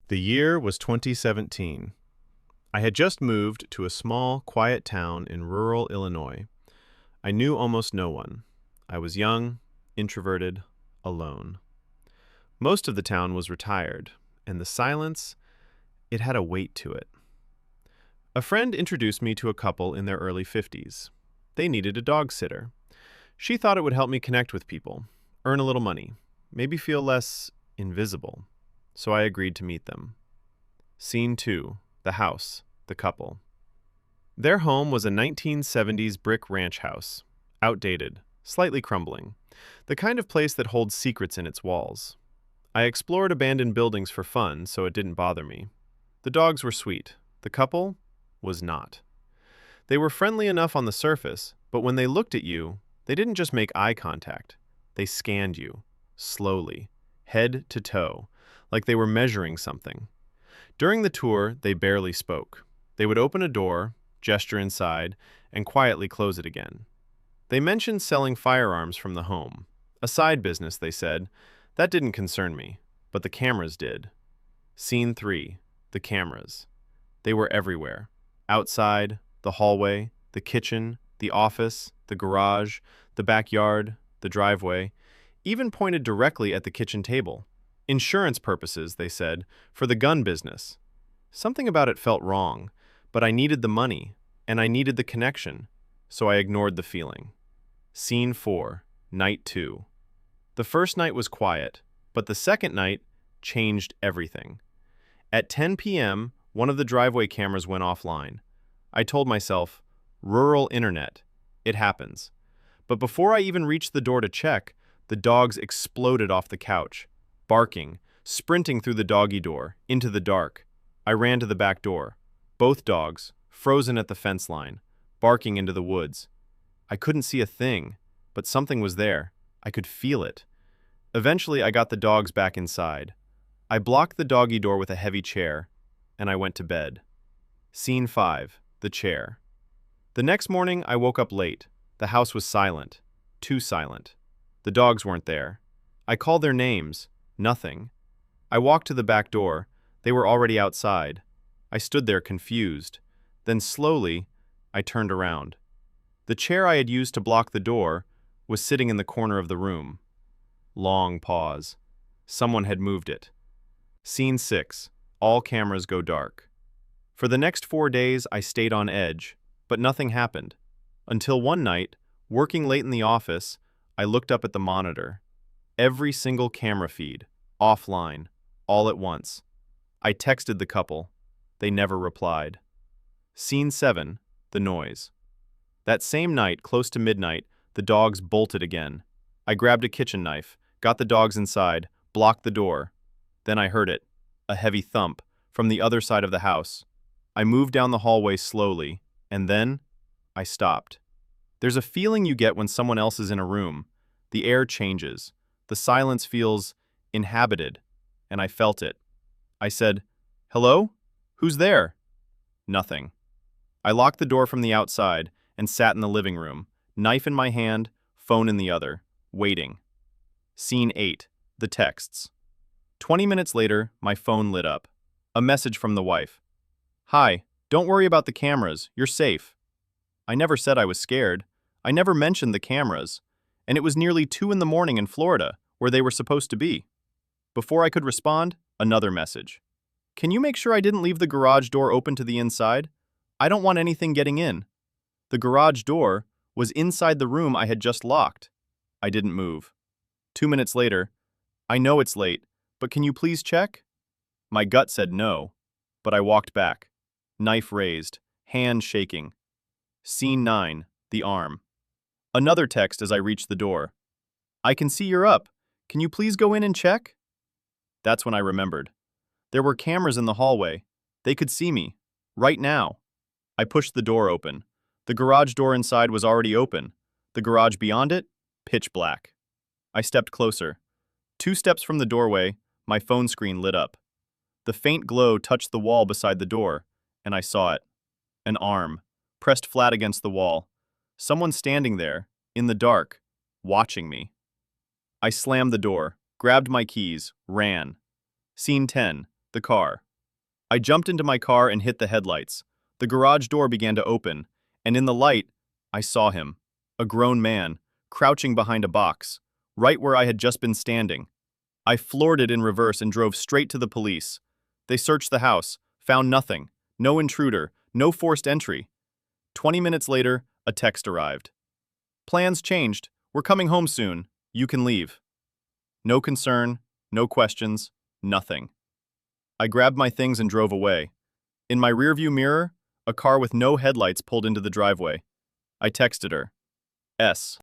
The year was 2017. I had just moved to a small, quiet town in rural Illinois. I knew almost no one. I was young, introverted, alone. Most of the town was retired, and the silence, it had a weight to it. A friend introduced me to a couple in their early 50s. They needed a dog sitter. She thought it would help me connect with people, earn a little money, maybe feel less invisible. So I agreed to meet them. Scene 2. The house. The couple. Their home was a 1970s brick ranch house. Outdated, slightly crumbling. The kind of place that holds secrets in its walls. I explored abandoned buildings for fun, so it didn't bother me. The dogs were sweet. The couple was not. They were friendly enough on the surface, but when they looked at you, they didn't just make eye contact. They scanned you, slowly, head to toe, like they were measuring something. During the tour, they barely spoke. They would open a door, gesture inside, and quietly close it again. They mentioned selling firearms from the home. A side business, they said. That didn't concern me, but the cameras did. Scene 3. The cameras. They were everywhere. Outside, the hallway, the kitchen, the office, the garage, the backyard, the driveway, even pointed directly at the kitchen table. Insurance purposes, they said, for the gun business. Something about it felt wrong, but I needed the money, and I needed the connection, so I ignored the feeling. Scene 4. Night 2. The first night was quiet, but the second night changed everything. At 10 p.m., one of the driveway cameras went offline. I told myself, rural internet, it happens. But before I even reached the door to check, the dogs exploded off the couch, barking, sprinting through the doggy door, into the dark. I ran to the back door. Both dogs, frozen at the fence line, barking into the woods. I couldn't see a thing, but something was there. I could feel it. Eventually, I got the dogs back inside. I blocked the doggy door with a heavy chair, and I went to bed. Scene 5. The chair. The next morning, I woke up late. The house was silent. Too silent. The dogs weren't there. I called their names. Nothing. I walked to the back door. They were already outside. I stood there confused. Then slowly, I turned around. The chair I had used to block the door was sitting in the corner of the room. Long pause. Someone had moved it. Scene 6. All cameras go dark. For the next 4 days, I stayed on edge, but nothing happened. Until one night, working late in the office, I looked up at the monitor. Every single camera feed, offline, all at once. I texted the couple. They never replied. Scene 7. The noise. That same night, close to midnight, the dogs bolted again. I grabbed a kitchen knife, got the dogs inside, blocked the door. Then I heard it, a heavy thump, from the other side of the house. I moved down the hallway slowly, and then I stopped. There's a feeling you get when someone else is in a room. The air changes. The silence feels inhabited, and I felt it. I said, "Hello? Who's there?" Nothing. I locked the door from the outside and sat in the living room, knife in my hand, phone in the other, waiting. Scene 8. The texts. 20 minutes later, my phone lit up. A message from the wife. "Hi, don't worry about the cameras, you're safe." I never said I was scared. I never mentioned the cameras. And it was nearly 2 in the morning in Florida, where they were supposed to be. Before I could respond, another message. "Can you make sure I didn't leave the garage door open to the inside? I don't want anything getting in." The garage door was inside the room I had just locked. I didn't move. 2 minutes later, "I know it's late, but can you please check?" My gut said no, but I walked back. Knife raised, hand shaking. Scene 9. The arm. Another text as I reached the door. "I can see you're up. Can you please go in and check?" That's when I remembered. There were cameras in the hallway. They could see me. Right now. I pushed the door open. The garage door inside was already open. The garage beyond it, pitch black. I stepped closer. 2 steps from the doorway, my phone screen lit up. The faint glow touched the wall beside the door, and I saw it. An arm, pressed flat against the wall. Someone standing there, in the dark, watching me. I slammed the door, grabbed my keys, ran. Scene 10. The car. I jumped into my car and hit the headlights. The garage door began to open, and in the light, I saw him, a grown man, crouching behind a box, right where I had just been standing. I floored it in reverse and drove straight to the police. They searched the house, found nothing, no intruder, no forced entry. 20 minutes later, a text arrived. Plans changed. We're coming home soon. You can leave. No concern, no questions, nothing. I grabbed my things and drove away. In my rearview mirror, a car with no headlights pulled into the driveway. I texted her. S.